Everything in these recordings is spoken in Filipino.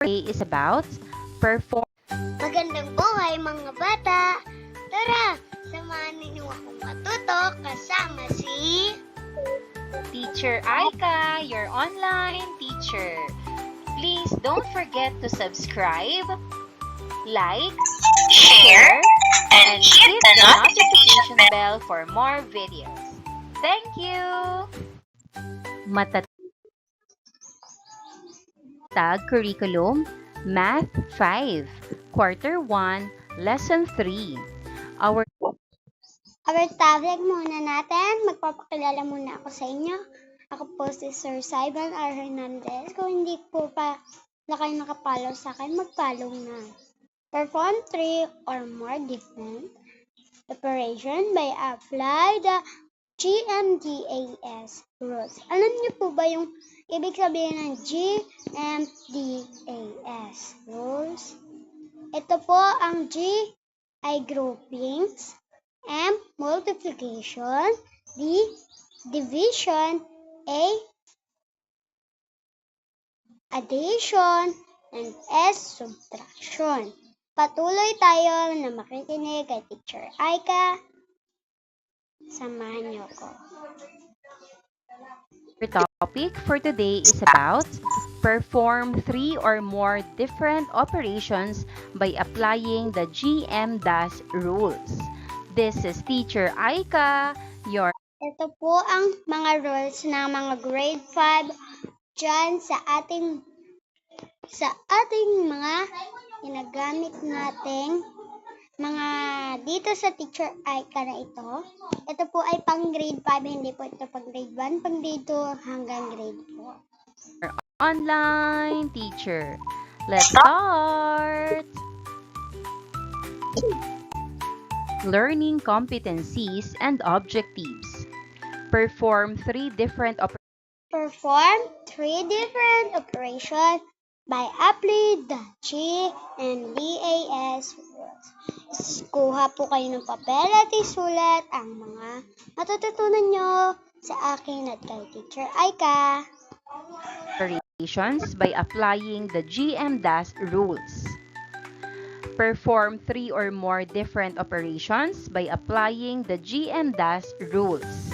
is about perform. Magandang buhay mga bata! Tara, samahan ninyo akong matuto kasama si Teacher Aika, your online teacher. Please don't forget to subscribe, like, share, and hit the notification bell for more videos. Thank you! Matatag Curriculum Math 5, Quarter 1, Lesson 3. Our topic muna natin. Magpapakilala muna ako sa inyo. Ako po si Sir Simon R. Hernandez. Kung hindi po pa na kayo nakapollow sa akin, mag-follow na. Perform 3 or more different operation by apply the GMDAS rules. Alam niyo po ba yung ibig sabihin ng GMDAS rules? Ito po ang G ay groupings, M multiplication, D division, A addition, and S subtraction. Patuloy tayo na makikinig kay Teacher Aika. Samahan niyo ko. topic for today is about perform 3 or more different operations by applying the GMDAS rules. This is Teacher Aika, your Ito po ang mga rules ng mga grade 5 dyan sa ating mga ginagamit nating mga dito sa Teacher Aika na ito. Ito po ay pang grade 5, hindi po ito pang grade 1, pang grade 2 hanggang grade 4. online teacher. Let's start! Learning competencies and objectives. Perform 3 different operations by applying the GMDAS rules. Kuha po kayo ng papel at isulat ang mga matututunan nyo sa akin at kay Teacher Aika. operations by applying the GMDAS rules. Perform 3 or more different operations by applying the GMDAS rules.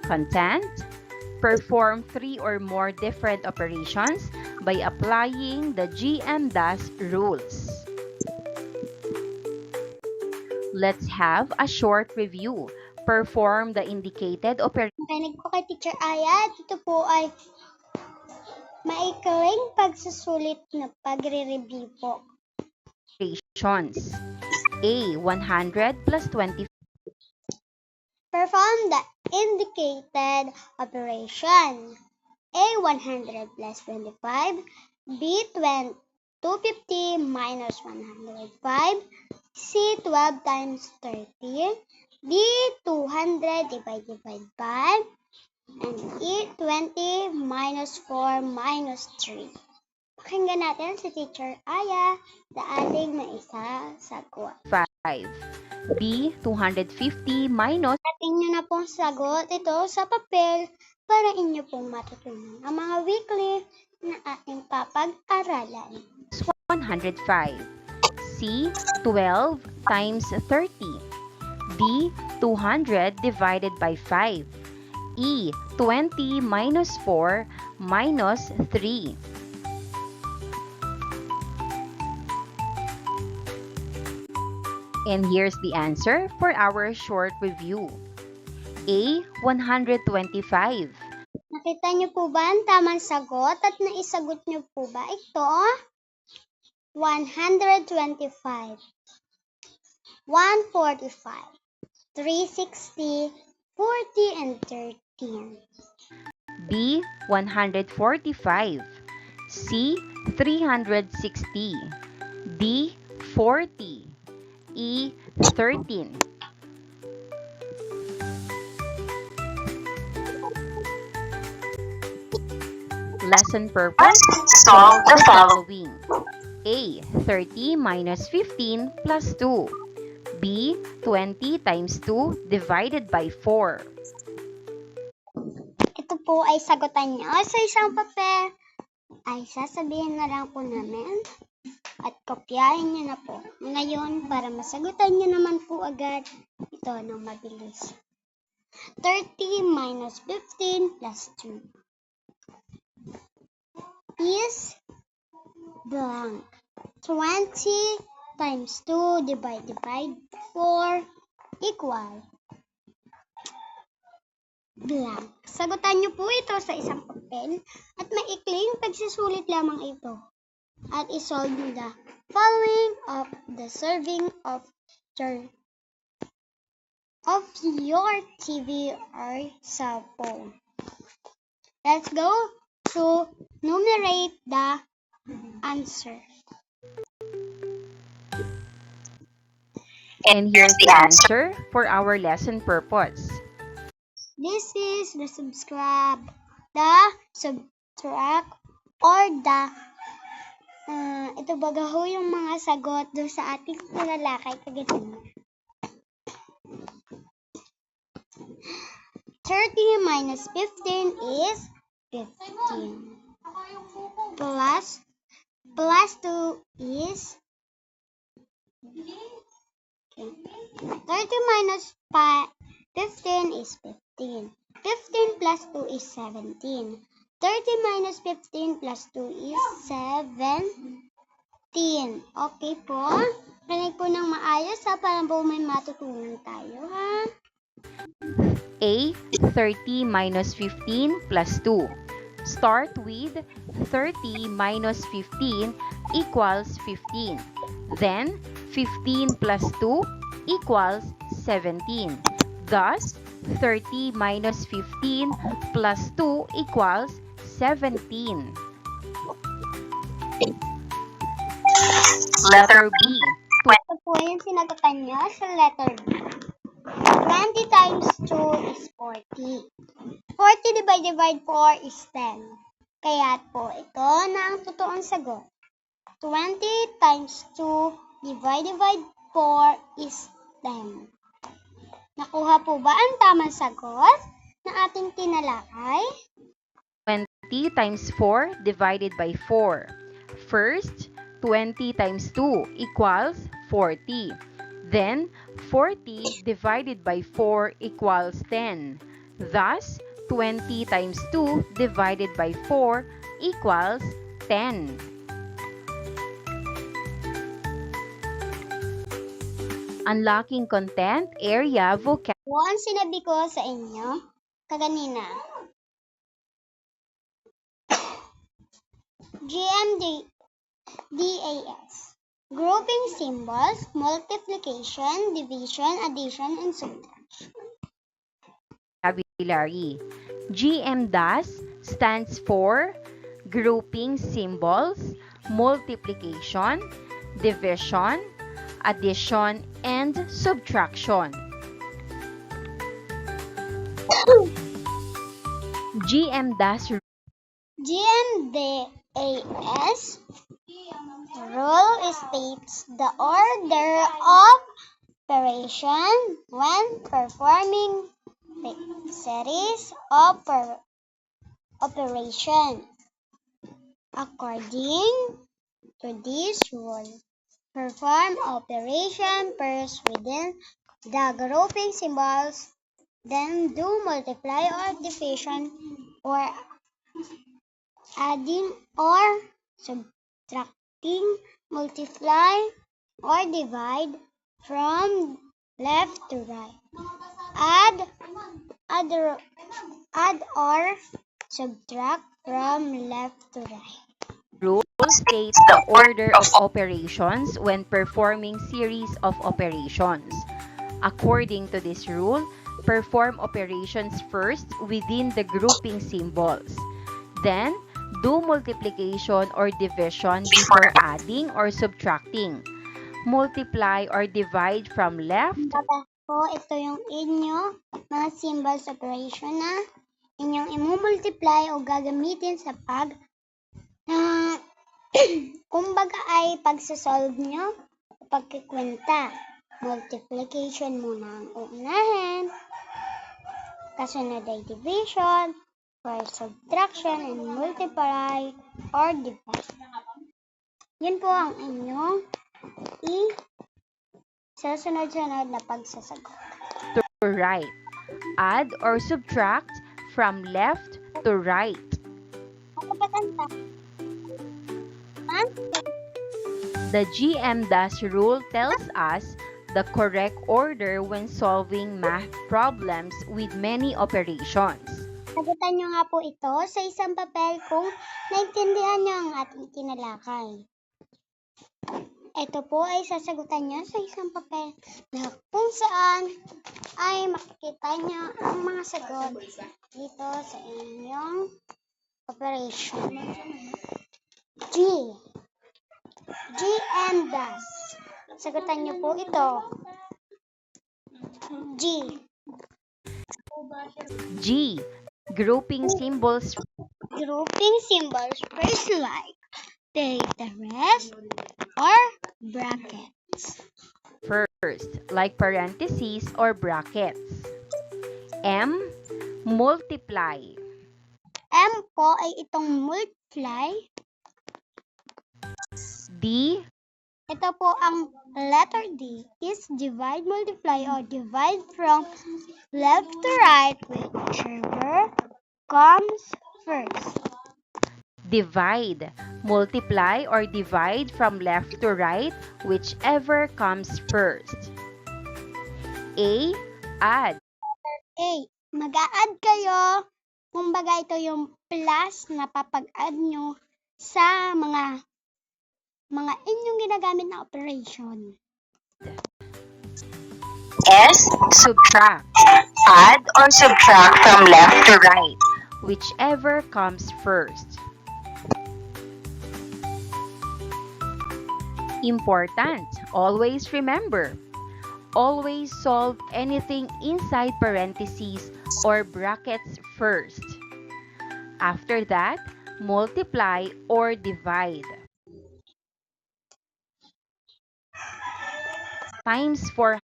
Content. Perform 3 or more different operations by applying the GMDAS rules. Let's have a short review. Perform the indicated operation. Makinig po kay Teacher Aya. Ito po ay maikling pagsusulit na pagre-review po. Operations. A. 100 plus 25. Perform the indicated operation. A. 100 plus 25. B. 250 minus 105. C. 12 times 30. D. 200 divided by 5. And E. 20 minus 4 minus 3. Pakinggan natin si Teacher Aya sa ating na isa sagot. 5. B. 250 minus. Ating nyo na pong sagot ito sa papel para inyo pong matutunan ang mga weekly na ating papag-aralan. 105. C. 12 times 30. D. 200 divided by 5. E. 20 minus 4 minus 3. And here's the answer for our short review. A. 125. Nakita nyo po ba ang tamang sagot at naisagot nyo po ba ito? 125, 145, 360, 40, and 13. B. 145. C. 360. D. 40. E. 13. Lesson purpose. Solve the following. A. 30 minus 15 plus 2. B. 20 times 2 divided by 4. Ito po ay sagutan nyo sa isang papel ay sasabihin na lang po namin at kopyahin nyo na po. Ngayon, para masagutan nyo naman po agad ito ng mabilis. 30 minus 15 plus 2 is blank. 20 times 2 divided by 4 equal blank. Sagutan nyo po ito sa isang papel at maikling pagsusulit lamang ito. At isolve the following of the serving of your TV or cell phone. Let's go to numerate the answer. And here's the answer for our lesson purpose. This is the subtract, or the ito baga ho yung mga sagot doon sa ating talalakay kagatin. 30 minus 15 is 15. Plus 2 is 30 minus 15 is 15. 15 plus 2 is 17. 30 minus 15 plus 2 is 17. Okay po? Rinig po ng maayos para po may matutunan tayo ha. A. 30 minus 15 plus 2. Start with 30 minus 15 equals 15. Then, 15 plus 2 equals 17. Thus, 30 minus 15 plus 2 equals 17. Letter B. Ito po yung sinagutan nyo sa letter B. 20 times 2 is 40. 40 divided by 4 is 10. Kaya po, ito na ang totoong sagot. 20 times 2 divided by 4 is 10. Nakuha po ba ang tamang sagot na ating tinalakay? 20 times 4 divided by 4. First, 20 times 2 equals 40. Then, 40 divided by 4 equals 10. Thus, 20 times 2 divided by 4 equals 10. Unlocking content area vocab. Ang sinabi ko sa inyo kaganina. GMDAS. Grouping symbols, multiplication, division, addition, and subtraction. Vocabulary. GMDAS stands for grouping symbols, multiplication, division, addition, and subtraction. GMDAS rule states the order of operation when performing the series of operation. According to this rule, perform operation first within the grouping symbols, then do multiply or division or adding or subtracting, multiply or divide from left to right. Add or subtract from left to right. rule states the order of operations when performing series of operations. According to this rule, perform operations first within the grouping symbols. Then, do multiplication or division before adding or subtracting. Multiply or divide from left. Tapos po, ito yung inyo mga symbols operation na inyong imumultiply o gagamitin sa kumbaga ay pagsasolve nyo o pagkikwenta. Multiplication muna ang uunahin, kasunod ay division, for subtraction and multiply or divide. Yun po ang inyong sasunod-sunod na pagsasagot. To right. Add or subtract from left to right. The GMDAS rule tells us the correct order when solving math problems with many operations. Sagutan nyo nga po ito sa isang papel kung naintindihan nyo ang ating tinalakay. Ito po ay sasagutan nyo sa isang papel na kung saan ay makikita nyo ang mga sagot dito sa inyong operation. GMDAS. Sagutan nyo po ito. G. Grouping symbols. Grouping symbols first like the rest or brackets. First, like parentheses or brackets. M. Multiply. M po ay itong multiply. D. Ito po ang letter D is divide, multiply, or divide from left to right, whichever comes first. Divide. Multiply or divide from left to right, whichever comes first. A. Add. A. Mag-a-add kayo. Kumbaga ito yung plus na papag-add nyo sa mga inyong ginagamit na operation. S. Subtract. Add or subtract from left to right, whichever comes first. Important. Always remember. Always solve anything inside parentheses or brackets first. After that, multiply or divide. Times 4.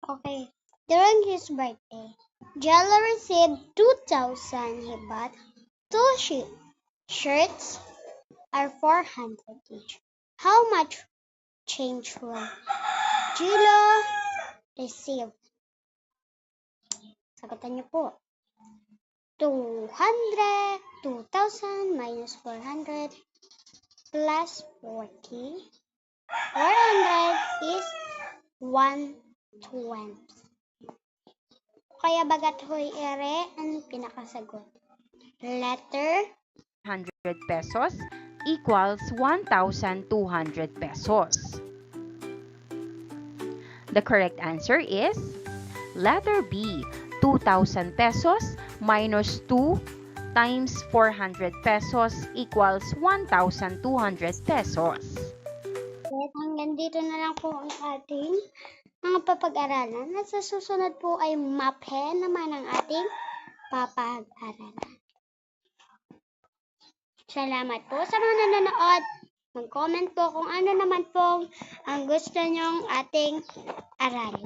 Okay. During his birthday, Jello received 2,000. He bought 2 shirts are 400 each. How much change will Jello receive? Sagutan niyo po. 2,000 minus 400 plus 40. 400 is 120. Kaya bagat hoy ere ang pinakasagot. Letter 100 pesos equals 1,200 pesos. The correct answer is letter B. 2,000 pesos minus 2 times 400 pesos equals 1,200 pesos. At hanggang dito na lang po ang ating mga papag-aralan. At sa susunod po ay maphe naman ang ating papag-aralan. Salamat po sa mga nanonood. Mag-comment po kung ano naman po ang gusto nyong ating aralin.